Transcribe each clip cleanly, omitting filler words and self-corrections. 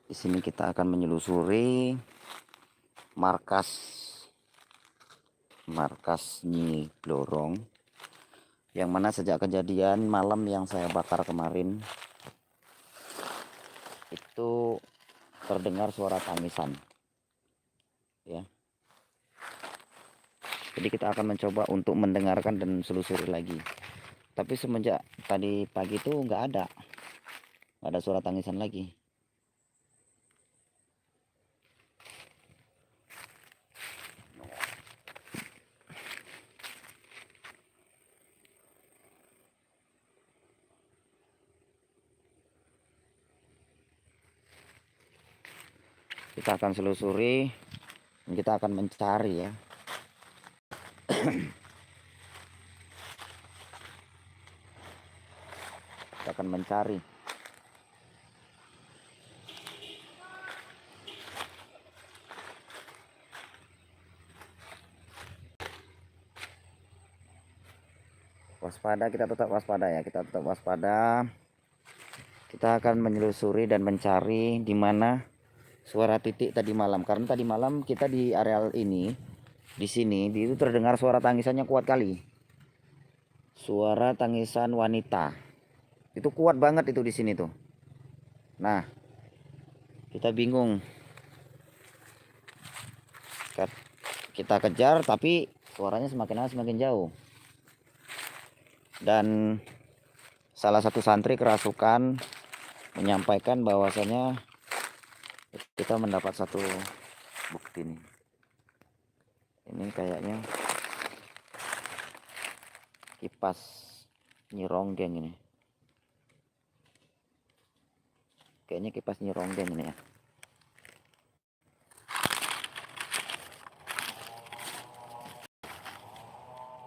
Di sini kita akan menelusuri markas Nyi Blorong, yang mana sejak kejadian malam yang saya bakar kemarin itu terdengar suara tangisan, ya. Jadi kita akan mencoba untuk mendengarkan dan selusuri lagi. Tapi semenjak tadi pagi itu nggak ada suara tangisan lagi. Kita akan selusuri, kita akan mencari, ya. Kita akan mencari. Waspada, kita tetap waspada, ya. Kita tetap waspada. Kita akan menelusuri dan mencari di mana suara titik tadi malam, karena tadi malam kita di areal ini, di sini itu terdengar suara tangisannya kuat kali. Suara tangisan wanita. Itu kuat banget itu di sini tuh. Nah, kita bingung. Kita kejar tapi suaranya semakin lama semakin jauh. Dan salah satu santri kerasukan menyampaikan bahwasanya kita mendapat satu bukti nih. Ini kayaknya kipas Nyi Ronggeng ini. Kayaknya kipas Nyi Ronggeng ini, ya.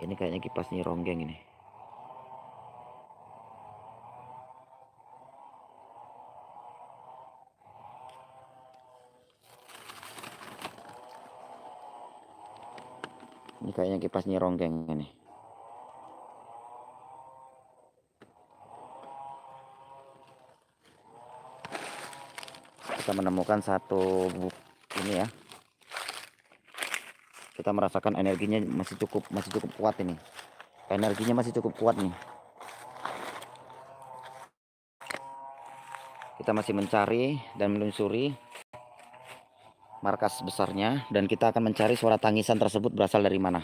Ini kayaknya kipas Nyi Ronggeng ini. Ini kayaknya kipas Nyi Ronggeng ini. Kita menemukan satu ini, ya. Kita merasakan energinya masih cukup kuat ini. Energinya masih cukup kuat nih. Kita masih mencari dan menelusuri markas besarnya, dan kita akan mencari suara tangisan tersebut berasal dari mana.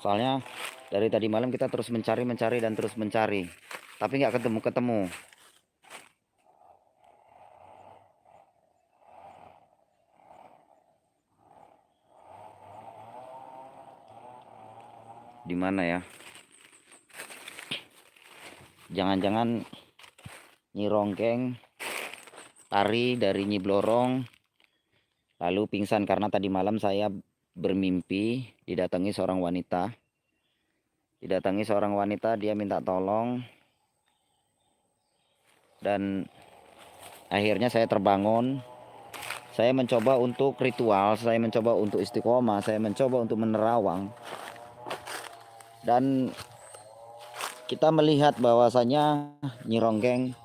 Soalnya dari tadi malam kita terus mencari dan terus mencari, tapi nggak ketemu. Di mana, ya? Jangan-jangan Nyi Ronggeng lari dari Nyi Blorong lalu pingsan karena tadi malam saya bermimpi didatangi seorang wanita. Dia minta tolong, dan akhirnya saya terbangun. Saya mencoba untuk ritual, saya mencoba untuk istiqomah, saya mencoba untuk menerawang. Dan kita melihat bahwasanya Nyi Ronggeng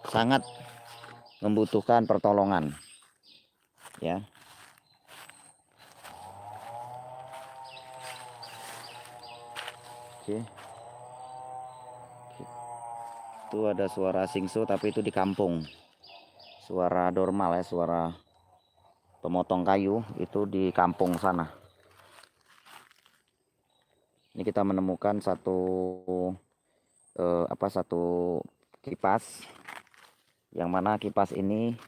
sangat membutuhkan pertolongan, ya. Oke. Itu ada suara singsu, tapi itu di kampung. Suara normal, ya, suara pemotong kayu itu di kampung sana. Ini kita menemukan satu kipas, yang mana kipas ini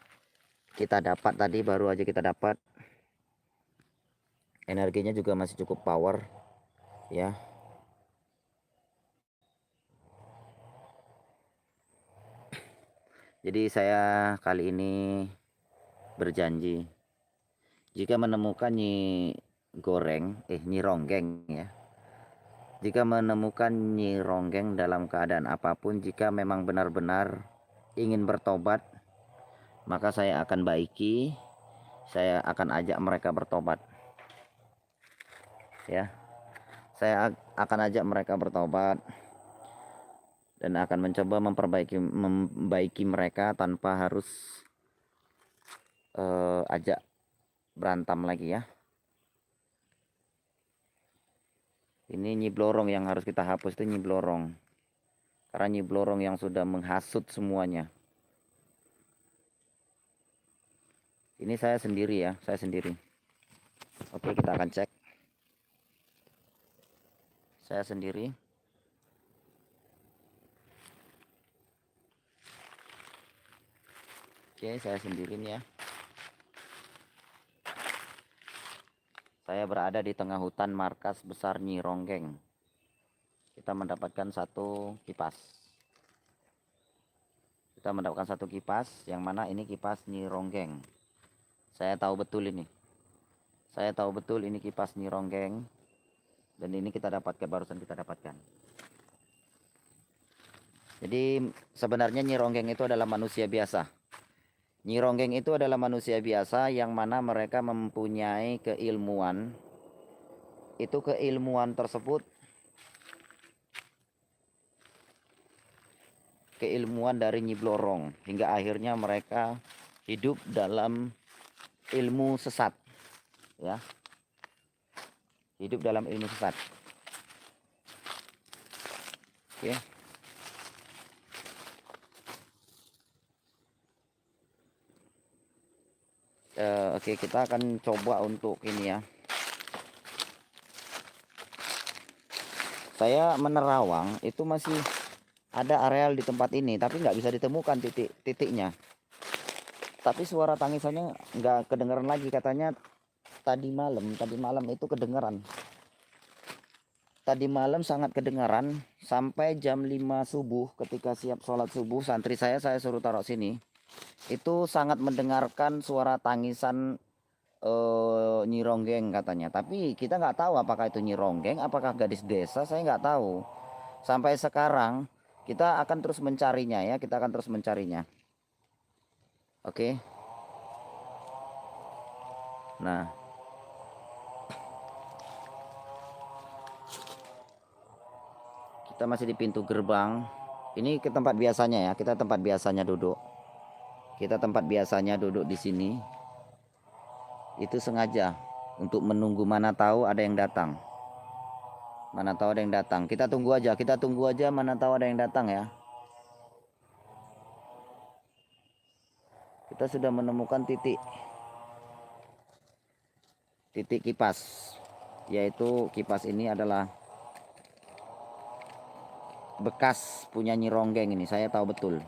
kita dapat tadi, baru aja kita dapat. Energinya juga masih cukup power, ya. Jadi saya kali ini berjanji, jika menemukan Nyi Ronggeng, ya. Jika menemukan Nyi Ronggeng dalam keadaan apapun, jika memang benar-benar ingin bertobat, maka saya akan saya akan ajak mereka bertobat, ya. Saya akan ajak mereka bertobat dan akan mencoba memperbaiki mereka tanpa harus ajak berantem lagi ya. Ini Nyi Blorong yang harus kita hapus, itu Nyi Blorong. Karena Nyi Blorong yang sudah menghasut semuanya. Ini saya sendiri ya, saya sendiri. Oke, kita akan cek. Saya sendiri. Oke, saya sendiri nih ya. Saya berada di tengah hutan markas besar Nyi Ronggeng. Kita mendapatkan satu kipas. Kita mendapatkan satu kipas, yang mana ini kipas Nyi Ronggeng. Saya tahu betul ini. Saya tahu betul ini kipas Nyi Ronggeng. Dan ini kita dapatkan, barusan kita dapatkan. Jadi sebenarnya Nyi Ronggeng itu adalah manusia biasa. Nyi Ronggeng itu adalah manusia biasa yang mana mereka mempunyai keilmuan. Itu keilmuan tersebut, keilmuan dari Nyi Blorong, hingga akhirnya mereka hidup dalam ilmu sesat, ya, hidup dalam ilmu sesat. Oke. Oke, kita akan coba untuk ini ya. Saya menerawang itu masih ada areal di tempat ini, tapi nggak bisa ditemukan titiknya. Tapi suara tangisannya nggak kedengeran lagi, katanya tadi malam itu kedengeran. Tadi malam sangat kedengaran sampai jam 5 subuh, ketika siap sholat subuh santri saya suruh taruh sini. Itu sangat mendengarkan suara tangisan Nyi Ronggeng katanya. Tapi kita nggak tahu apakah itu Nyi Ronggeng, apakah gadis desa, saya nggak tahu. Sampai sekarang kita akan terus mencarinya ya, kita akan terus mencarinya. Oke. Nah, kita masih di pintu gerbang. Ini ke tempat biasanya ya, kita tempat biasanya duduk. Kita tempat biasanya duduk di sini. Itu sengaja untuk menunggu, mana tahu ada yang datang. Mana tahu ada yang datang. Kita tunggu aja, mana tahu ada yang datang ya. Kita sudah menemukan titik kipas, yaitu kipas ini adalah bekas punya Nyi Ronggeng. Ini saya tahu betul,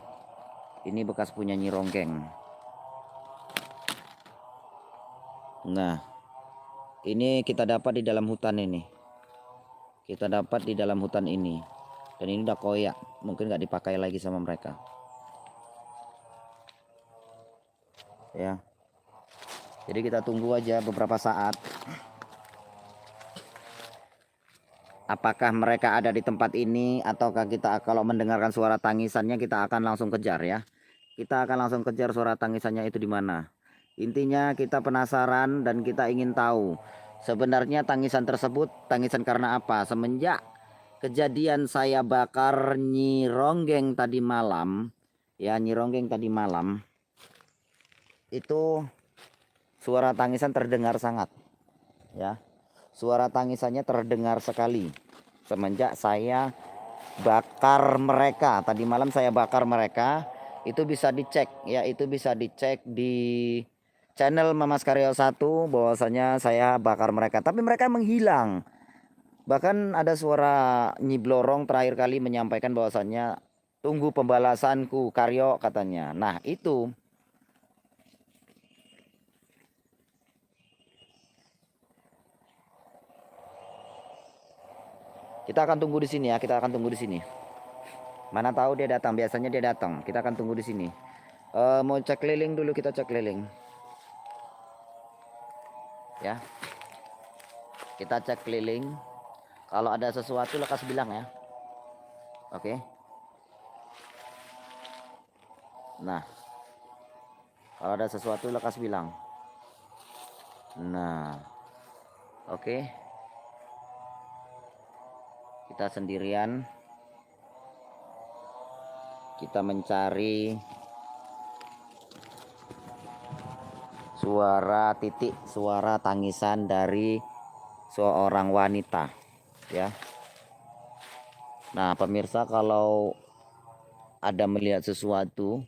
ini bekas punya Nyi Ronggeng. Nah, ini kita dapat di dalam hutan ini, kita dapat di dalam hutan ini, dan ini udah koyak, mungkin nggak dipakai lagi sama mereka ya. Jadi kita tunggu aja beberapa saat, apakah mereka ada di tempat ini, ataukah kita kalau mendengarkan suara tangisannya kita akan langsung kejar ya. Kita akan langsung kejar suara tangisannya itu di mana. Intinya kita penasaran dan kita ingin tahu sebenarnya tangisan tersebut tangisan karena apa. Semenjak kejadian saya bakar Nyi Ronggeng tadi malam, ya, Nyi Ronggeng tadi malam, itu suara tangisan terdengar sangat, ya. Suara tangisannya terdengar sekali semenjak saya bakar mereka. Tadi malam saya bakar mereka. Itu bisa dicek ya, itu bisa dicek di channel Mamas Karyo 1 bahwasanya saya bakar mereka, tapi mereka menghilang. Bahkan ada suara Nyi Blorong terakhir kali menyampaikan bahwasanya tunggu pembalasanku Karyo katanya. Nah, itu kita akan tunggu di sini ya, kita akan tunggu di sini. Mana tahu dia datang, biasanya dia datang. Kita akan tunggu di sini. Mau cek keliling dulu, kita cek keliling. Ya. Kita cek keliling. Kalau ada sesuatu lekas bilang ya. Oke. Nah. Kalau ada sesuatu lekas bilang. Nah. Oke. Kita sendirian. Kita mencari suara titik, suara tangisan dari seorang wanita ya. Nah pemirsa, kalau ada melihat sesuatu,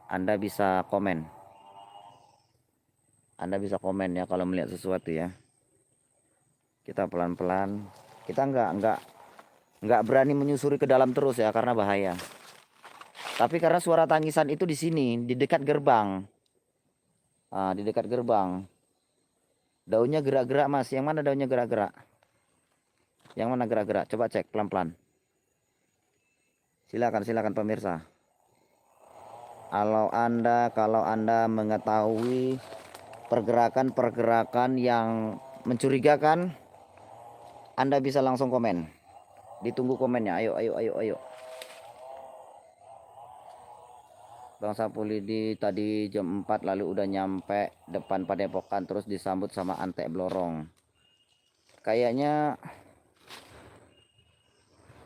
Anda bisa komen. Anda bisa komen ya kalau melihat sesuatu ya. Kita pelan-pelan, kita nggak berani menyusuri ke dalam terus ya karena bahaya. Tapi karena suara tangisan itu di sini, di dekat gerbang. Nah, di dekat gerbang. Daunnya gerak-gerak Mas. Yang mana daunnya gerak-gerak? Yang mana gerak-gerak? Coba cek pelan-pelan. Silakan pemirsa. Kalau Anda mengetahui pergerakan-pergerakan yang mencurigakan, Anda bisa langsung komen. Ditunggu komennya. Ayo. Bang Sapulidi tadi jam 4 lalu udah nyampe depan Padepokan, terus disambut sama Antek Blorong. Kayaknya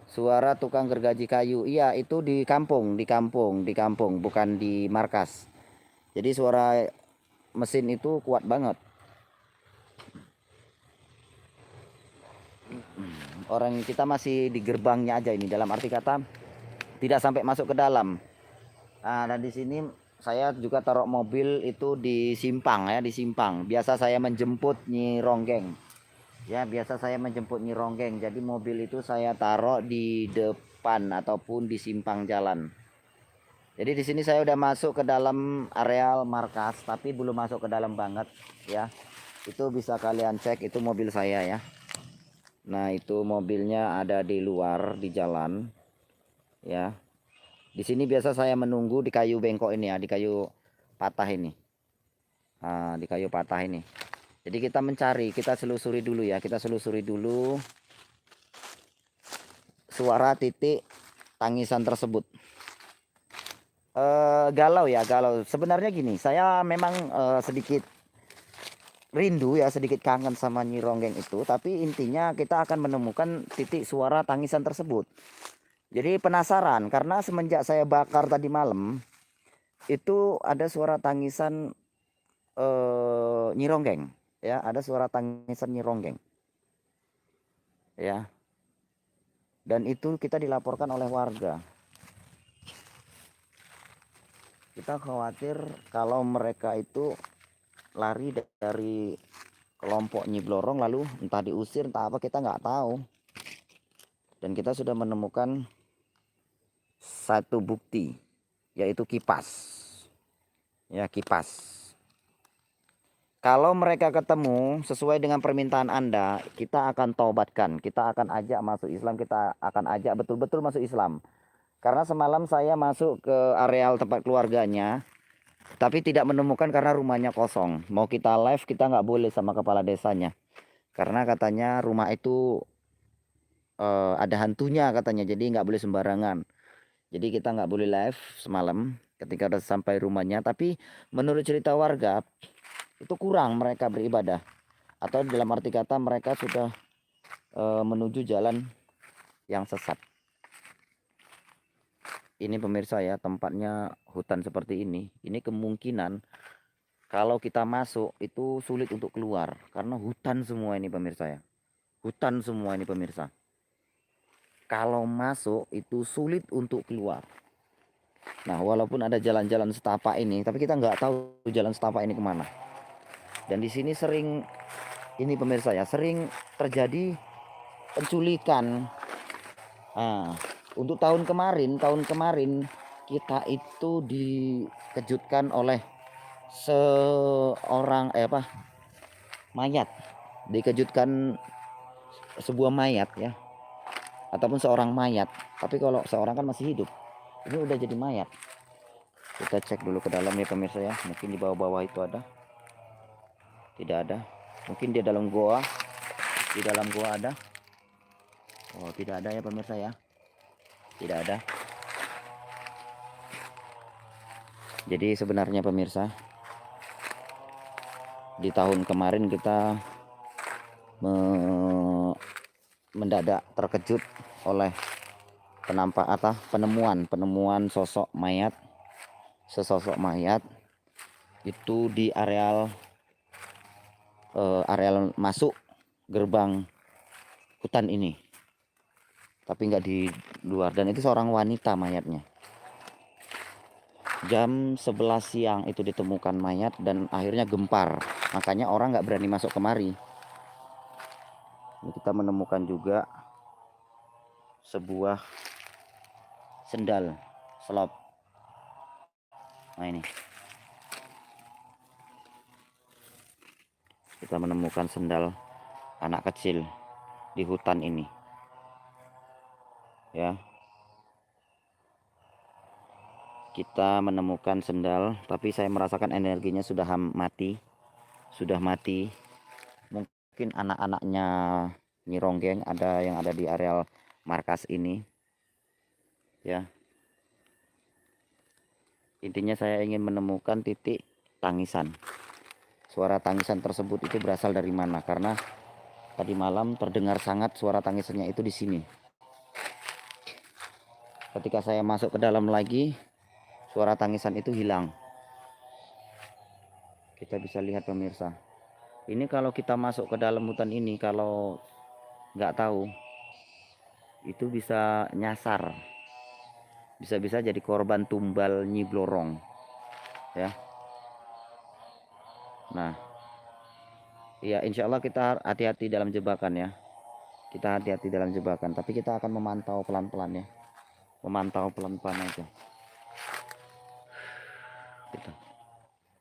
suara tukang gergaji kayu. Iya, itu di kampung, bukan di markas. Jadi suara mesin itu kuat banget. Orang kita masih di gerbangnya aja ini, dalam arti kata tidak sampai masuk ke dalam. Nah, dan di sini saya juga taruh mobil itu di simpang ya, di simpang. Biasa saya menjemput Nyi Ronggeng. Ya, biasa saya menjemput Nyi Ronggeng. Jadi mobil itu saya taruh di depan ataupun di simpang jalan. Jadi di sini saya udah masuk ke dalam areal markas, tapi belum masuk ke dalam banget ya. Itu bisa kalian cek, itu mobil saya ya. Nah, itu mobilnya ada di luar di jalan ya. Di sini biasa saya menunggu di kayu bengkok ini ya, di kayu patah ini. Nah, di kayu patah ini. Jadi kita mencari, kita selusuri dulu ya, kita selusuri dulu suara titik tangisan tersebut. Galau ya, galau. Sebenarnya gini, saya memang sedikit rindu ya, sedikit kangen sama Nyi Ronggeng itu, tapi intinya kita akan menemukan titik suara tangisan tersebut. Jadi penasaran karena semenjak saya bakar tadi malam itu ada suara tangisan Nyi Ronggeng ya, ada suara tangisan Nyi Ronggeng ya, dan itu kita dilaporkan oleh warga. Kita khawatir kalau mereka itu lari dari kelompok Nyi Blorong lalu entah diusir entah apa, kita nggak tahu. Dan kita sudah menemukan satu bukti, yaitu kipas ya, kipas. Kalau mereka ketemu sesuai dengan permintaan Anda, kita akan taubatkan, kita akan ajak masuk Islam, kita akan ajak betul-betul masuk Islam. Karena semalam saya masuk ke areal tempat keluarganya, tapi tidak menemukan karena rumahnya kosong. Mau kita live kita nggak boleh sama kepala desanya, karena katanya rumah itu ada hantunya katanya, jadi nggak boleh sembarangan. Jadi kita nggak boleh live semalam ketika udah sampai rumahnya. Tapi menurut cerita warga itu kurang mereka beribadah, atau dalam arti kata mereka sudah menuju jalan yang sesat. Ini pemirsa ya, tempatnya hutan seperti ini. Ini kemungkinan kalau kita masuk itu sulit untuk keluar karena hutan semua ini pemirsa ya. Hutan semua ini pemirsa. Kalau masuk itu sulit untuk keluar. Nah, walaupun ada jalan-jalan setapak ini, tapi kita nggak tahu jalan setapak ini kemana. Dan di sini sering ini pemirsa ya, sering terjadi penculikan. Nah, untuk tahun kemarin kita itu dikejutkan oleh seorang mayat. Dikejutkan sebuah mayat ya, ataupun seorang mayat. Tapi kalau seorang kan masih hidup, ini udah jadi mayat. Kita cek dulu ke dalam ya pemirsa ya, mungkin di bawah-bawah itu ada. Tidak ada. Mungkin di dalam goa, di dalam goa ada. Oh, tidak ada ya pemirsa ya, tidak ada. Jadi sebenarnya pemirsa, di tahun kemarin kita mendadak terkejut oleh penemuan sosok mayat, sesosok mayat itu di areal masuk gerbang hutan ini, tapi nggak di luar. Dan itu seorang wanita mayatnya. Jam 11 siang itu ditemukan mayat dan akhirnya gempar. Makanya orang nggak berani masuk kemari. Ini kita menemukan juga sebuah sendal selop. Nah ini kita menemukan sendal anak kecil di hutan ini, ya. Kita menemukan sendal, tapi saya merasakan energinya sudah mati, Mungkin anak-anaknya Nyi Ronggeng ada yang ada di areal markas ini, ya. Intinya saya ingin menemukan titik tangisan. Suara tangisan tersebut itu berasal dari mana? Karena tadi malam terdengar sangat suara tangisannya itu di sini. Ketika saya masuk ke dalam lagi, suara tangisan itu hilang. Kita bisa lihat pemirsa. Ini kalau kita masuk ke dalam hutan ini, kalau nggak tahu, itu bisa nyasar. Bisa-bisa jadi korban tumbal Nyi Blorong, ya. Nah, ya insya Allah kita hati-hati dalam jebakan, ya. Kita hati-hati dalam jebakan, tapi kita akan memantau pelan-pelan, ya. Memantau pelan-pelan aja.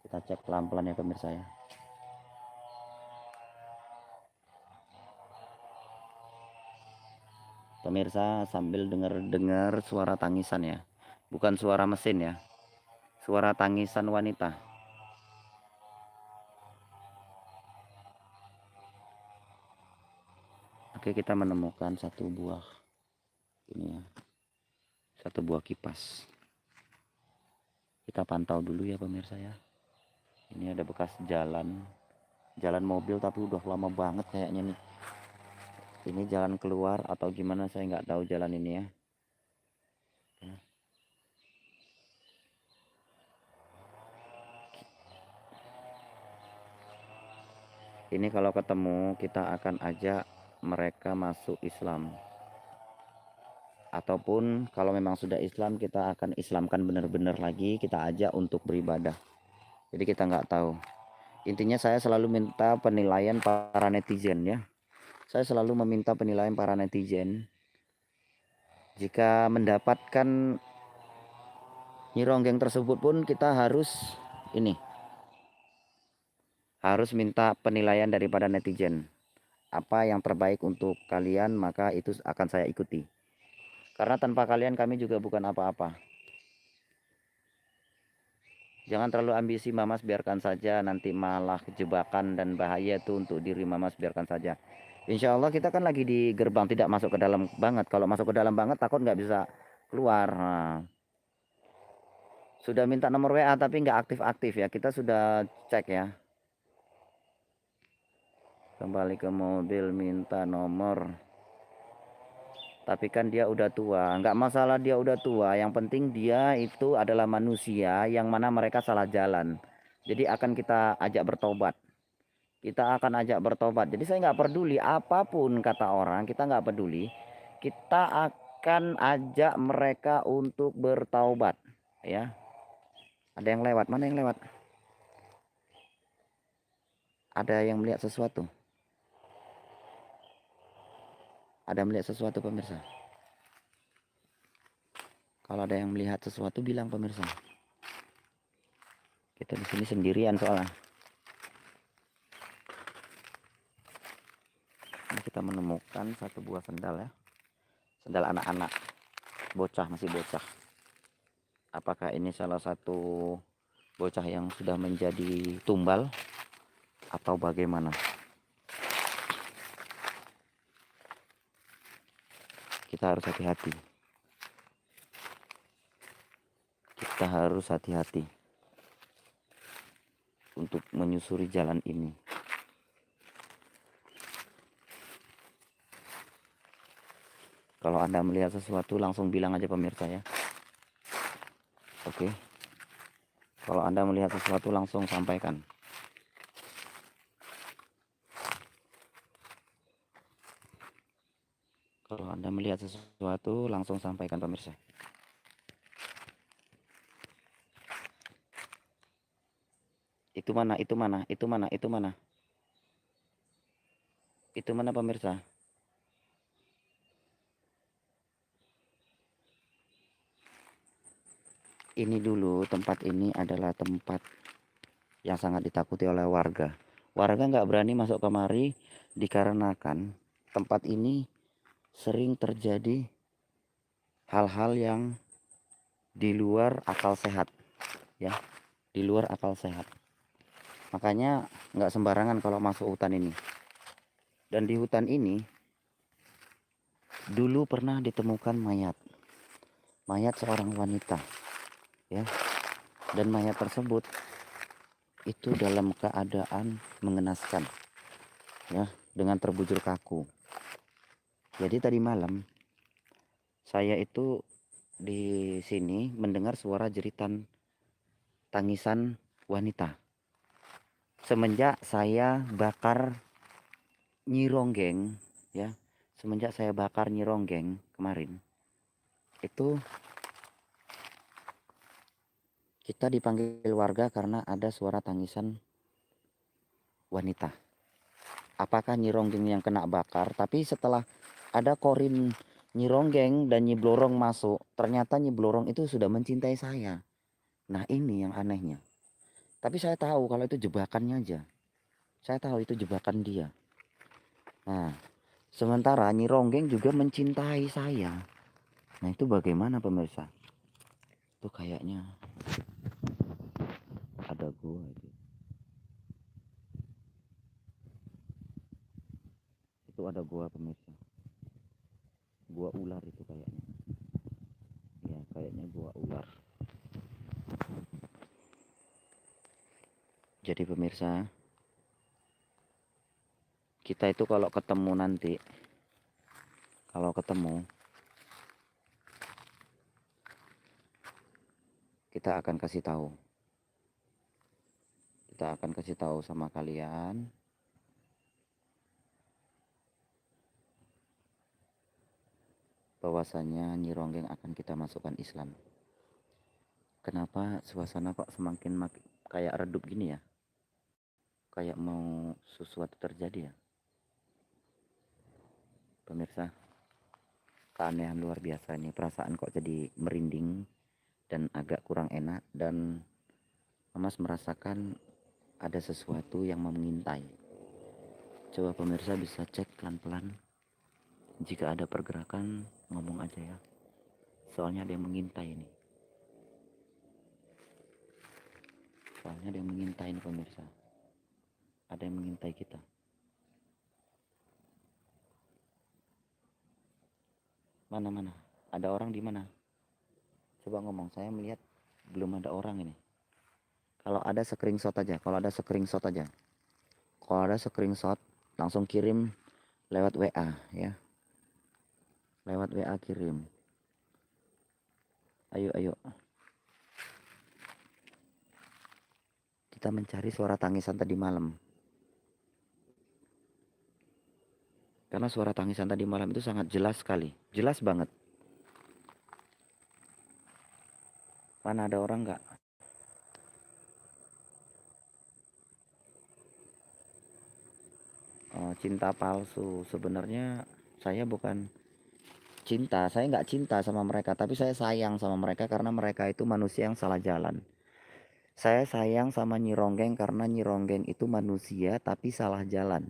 Kita cek pelan-pelan, ya pemirsa, ya. Pemirsa sambil dengar-dengar suara tangisan, ya. Bukan suara mesin, ya. Suara tangisan wanita. Oke, kita menemukan satu buah ini, ya. Satu buah kipas. Kita pantau dulu, ya pemirsa, ya. Ini ada bekas jalan mobil, tapi udah lama banget kayaknya nih. Ini jalan keluar atau gimana, saya nggak tahu jalan ini, ya. Ini kalau ketemu kita akan ajak mereka masuk Islam, ataupun kalau memang sudah Islam kita akan Islamkan benar-benar lagi, kita ajak untuk beribadah. Jadi kita nggak tahu. Intinya saya selalu minta penilaian para netizen, ya. Saya selalu meminta penilaian para netizen. Jika mendapatkan Nyi Ronggeng tersebut pun kita harus minta penilaian daripada netizen. Apa yang terbaik untuk kalian, maka itu akan saya ikuti. Karena tanpa kalian kami juga bukan apa-apa. Jangan terlalu ambisi Mamas, biarkan saja, nanti malah jebakan dan bahaya itu untuk diri Mamas, biarkan saja. Insya Allah kita kan lagi di gerbang, tidak masuk ke dalam banget. Kalau masuk ke dalam banget takut nggak bisa keluar. Nah, sudah minta nomor WA tapi nggak aktif-aktif, ya. Kita sudah cek, ya. Kembali ke mobil, minta nomor. Tapi kan dia udah tua, nggak masalah dia udah tua. Yang penting dia itu adalah manusia yang mana mereka salah jalan. Jadi akan kita ajak bertobat. Kita akan ajak bertobat. Jadi saya nggak peduli apapun kata orang, kita nggak peduli. Kita akan ajak mereka untuk bertaubat, ya. Ada yang lewat, mana yang lewat? Ada yang melihat sesuatu? Ada melihat sesuatu pemirsa? Kalau ada yang melihat sesuatu bilang pemirsa. Kita di sini sendirian soalnya. Ini kita menemukan satu buah sendal, ya. Sendal anak-anak, bocah, masih bocah. Apakah ini salah satu bocah yang sudah menjadi tumbal atau bagaimana? Kita harus hati-hati. Kita harus hati-hati untuk menyusuri jalan ini. Kalau Anda melihat sesuatu langsung bilang aja pemirsa, ya. Oke. Kalau Anda melihat sesuatu langsung sampaikan. Kalau Anda melihat sesuatu langsung sampaikan pemirsa. Itu mana? Itu mana? Itu mana? Itu mana? Itu mana pemirsa? Ini dulu, tempat ini adalah tempat yang sangat ditakuti oleh warga. Warga nggak berani masuk kemari dikarenakan tempat ini sering terjadi hal-hal yang di luar akal sehat, ya, di luar akal sehat. Makanya nggak sembarangan kalau masuk hutan ini. Dan di hutan ini dulu pernah ditemukan mayat seorang wanita, ya, dan mayat tersebut itu dalam keadaan mengenaskan, ya, dengan terbujur kaku. Jadi tadi malam saya itu di sini mendengar suara jeritan tangisan wanita. Semenjak saya bakar Nyironggeng, ya, semenjak saya bakar Nyironggeng kemarin, itu kita dipanggil warga karena ada suara tangisan wanita. Apakah Nyironggeng yang kena bakar? Tapi setelah ada korin Nyironggeng dan Nyi Blorong masuk, ternyata Nyi Blorong itu sudah mencintai saya. Nah ini yang anehnya. Tapi saya tahu kalau itu jebakannya aja. Saya tahu itu jebakan dia. Nah, sementara Nyi Ronggeng juga mencintai saya. Nah itu bagaimana pemirsa? Itu kayaknya ada gua itu. Itu ada gua pemirsa. Gua ular itu kayaknya. Ya kayaknya gua ular. Jadi pemirsa, kita itu kalau ketemu nanti, kalau ketemu, kita akan kasih tahu. Kita akan kasih tahu sama kalian bahwasanya Nyi Ronggeng akan kita masukkan Islam. Kenapa suasana kok semakin kayak redup gini ya? Kayak mau sesuatu terjadi ya? Pemirsa, keanehan luar biasa ini. Perasaan kok jadi merinding dan agak kurang enak. Dan Mas merasakan ada sesuatu yang mengintai. Coba pemirsa bisa cek pelan-pelan. Jika ada pergerakan, ngomong aja ya. Soalnya ada yang mengintai ini. Soalnya ada yang mengintai ini pemirsa. Ada yang mengintai kita. Mana-mana? Ada orang di mana? Coba ngomong, saya melihat belum ada orang ini. Kalau ada screenshot aja, kalau ada screenshot aja. Kalau ada screenshot langsung kirim lewat WA ya. Lewat WA kirim. Ayo ayo. Kita mencari suara tangisan tadi malam. Karena suara tangisan tadi malam itu sangat jelas sekali. Jelas banget. Mana ada orang nggak? Oh, cinta palsu. Sebenarnya saya bukan cinta. Saya nggak cinta sama mereka. Tapi saya sayang sama mereka karena mereka itu manusia yang salah jalan. Saya sayang sama Nyi Ronggeng karena Nyi Ronggeng itu manusia tapi salah jalan.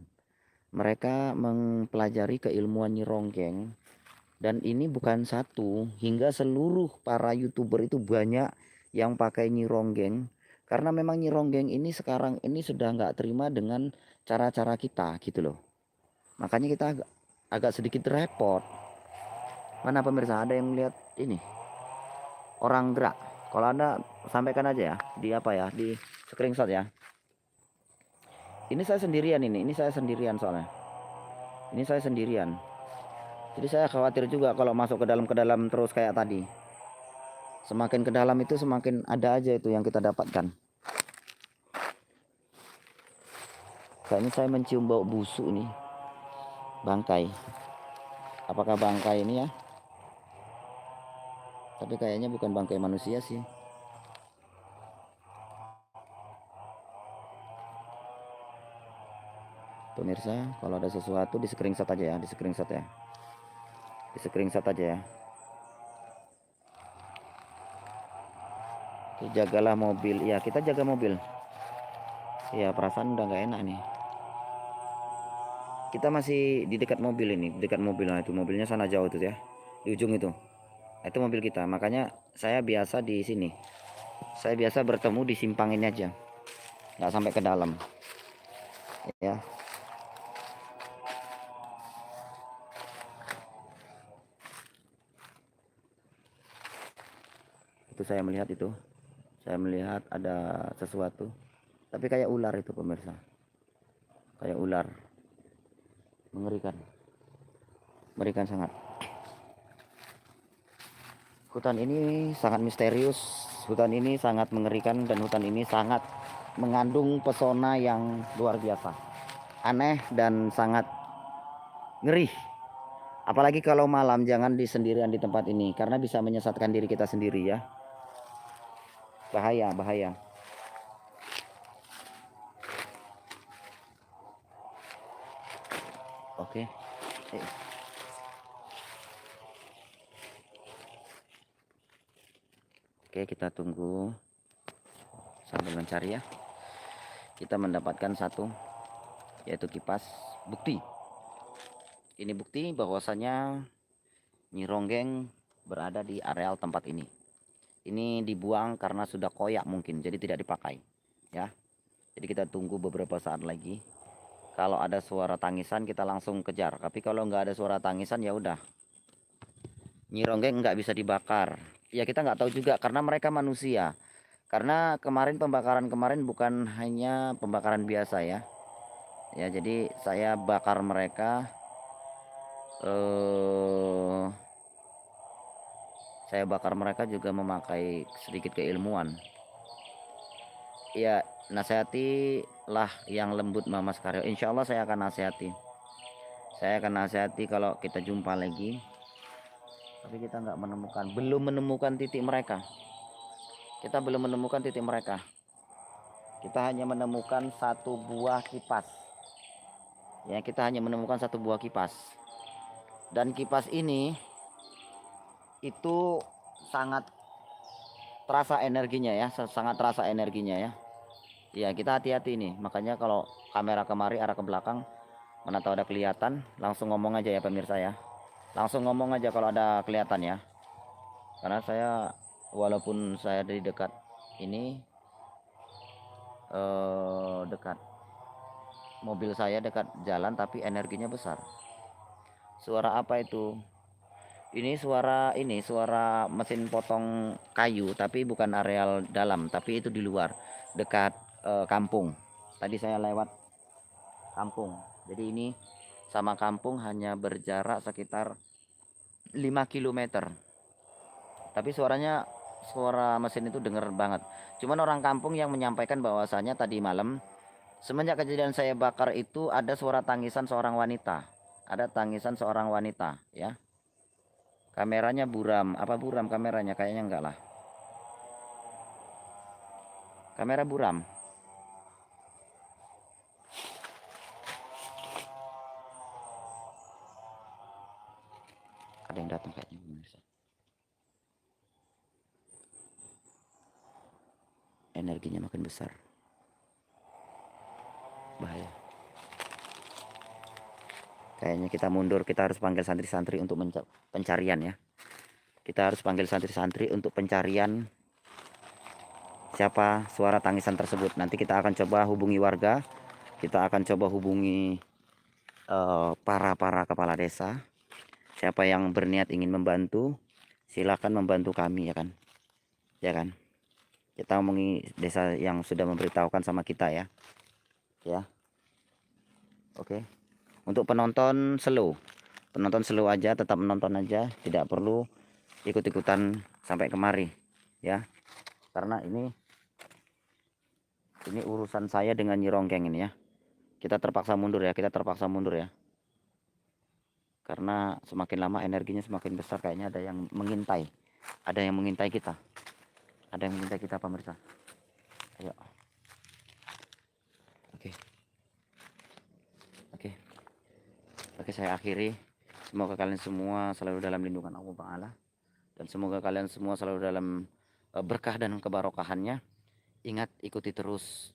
Mereka mempelajari keilmuan Nyi Ronggeng. Dan ini bukan satu, hingga seluruh para YouTuber itu banyak yang pakai Nyi Ronggeng. Karena memang Nyi Ronggeng ini sekarang ini sudah nggak terima dengan cara-cara kita gitu loh. Makanya kita agak sedikit repot. Mana pemirsa ada yang lihat ini orang gerak? Kalau Anda sampaikan aja ya di apa ya, di screenshot ya. Ini saya sendirian ini saya sendirian soalnya. Ini saya sendirian. Jadi saya khawatir juga kalau masuk ke dalam terus kayak tadi. Semakin ke dalam itu semakin ada aja itu yang kita dapatkan. Kayaknya saya mencium bau busuk nih. Bangkai. Apakah bangkai ini ya? Tapi kayaknya bukan bangkai manusia sih. Pemirsa, kalau ada sesuatu di screenshot aja ya, di screenshot ya. Di screenshot aja ya. Oke, jagalah mobil. Ya, kita jaga mobil. Ya, perasaan udah nggak enak nih. Kita masih di dekat mobil ini, dekat mobil. Nah, itu mobilnya sana jauh tuh ya. Di ujung itu. Itu mobil kita. Makanya saya biasa di sini. Saya biasa bertemu di simpang ini aja. Nggak sampai ke dalam. Ya. Itu saya melihat itu. Saya melihat ada sesuatu. Tapi kayak ular itu pemirsa. Kayak ular. Mengerikan. Mengerikan sangat. Hutan ini sangat misterius, hutan ini sangat mengerikan, dan hutan ini sangat mengandung pesona yang luar biasa, aneh dan sangat ngeri. Apalagi kalau malam, jangan di sendirian di tempat ini karena bisa menyesatkan diri kita sendiri ya. Bahaya, bahaya. Oke. Oke, kita tunggu sambil mencari ya. Kita mendapatkan satu, yaitu kipas bukti. Ini bukti bahwasanya Nyi Ronggeng berada di areal tempat ini. Ini dibuang karena sudah koyak mungkin, jadi tidak dipakai ya. Jadi kita tunggu beberapa saat lagi. Kalau ada suara tangisan kita langsung kejar, tapi kalau nggak ada suara tangisan ya udah, Nyi Ronggeng nggak bisa dibakar. Ya kita nggak tahu juga karena mereka manusia. Karena kemarin pembakaran kemarin bukan hanya pembakaran biasa ya. Ya jadi saya bakar mereka, saya bakar mereka juga memakai sedikit keilmuan. Ya, nasihatilah yang lembut Mama Karyo. Insya Allah saya akan nasihati. Saya akan nasihati kalau kita jumpa lagi. Tapi kita nggak menemukan, belum menemukan titik mereka. Kita belum menemukan titik mereka. Kita hanya menemukan satu buah kipas. Ya, kita hanya menemukan satu buah kipas. Dan kipas ini itu sangat terasa energinya ya, sangat terasa energinya ya. Ya, kita hati-hati nih. Makanya kalau kamera kemari arah ke belakang, mana tahu ada kelihatan, langsung ngomong aja ya pemirsa ya. Langsung ngomong aja kalau ada kelihatan ya. Karena saya walaupun saya dari dekat ini, dekat mobil saya, dekat jalan, tapi energinya besar. Suara apa itu? Ini suara mesin potong kayu, tapi bukan areal dalam, tapi itu di luar, dekat kampung. Tadi saya lewat kampung. Jadi ini sama kampung hanya berjarak sekitar 5 km. Tapi suaranya, suara mesin itu denger banget. Cuman orang kampung yang menyampaikan bahwasanya tadi malam semenjak kejadian saya bakar itu ada suara tangisan seorang wanita. Ada tangisan seorang wanita ya. Kameranya buram. Apa buram kameranya? Kayaknya enggak lah. Kamera buram. Ada yang datang kayaknya pemirsa. Energinya makin besar. Bahaya. Kayaknya kita mundur, kita harus panggil santri-santri untuk pencarian ya. Kita harus panggil santri-santri untuk pencarian siapa suara tangisan tersebut. Nanti kita akan coba hubungi warga. Kita akan coba hubungi para kepala desa. Siapa yang berniat ingin membantu, silakan membantu kami ya kan. Ya kan. Kita ngomongi desa yang sudah memberitahukan sama kita ya. Ya. Oke. Untuk penonton slow. Penonton slow aja, tetap menonton aja, tidak perlu ikut-ikutan sampai kemari. ya, karena ini urusan saya dengan Nyi Rongkeng ini ya. Kita terpaksa mundur ya, karena semakin lama energinya semakin besar. Kayaknya ada yang mengintai, kita, pemirsa. Ayo, oke, oke, oke, saya akhiri. Semoga kalian semua selalu dalam lindungan Allah Ta'ala, dan semoga kalian semua selalu dalam berkah dan kebarokahannya. Ingat, ikuti terus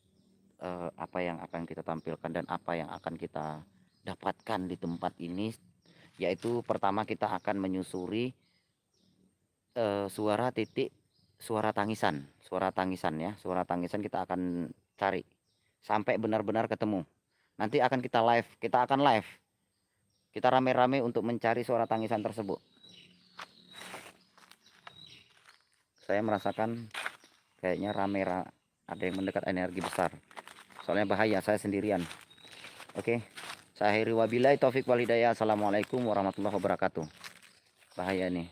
apa yang akan kita tampilkan dan apa yang akan kita dapatkan di tempat ini, yaitu pertama kita akan menyusuri suara tangisan ya. Suara tangisan kita akan cari sampai benar-benar ketemu. Nanti akan kita live, kita rame-rame untuk mencari suara tangisan tersebut. Saya merasakan kayaknya ada yang mendekat, energi besar. Soalnya bahaya, saya sendirian. Oke, saya akhiri, wabillahi taufik wal hidayah. Assalamualaikum warahmatullahi wabarakatuh. Bahaya nih.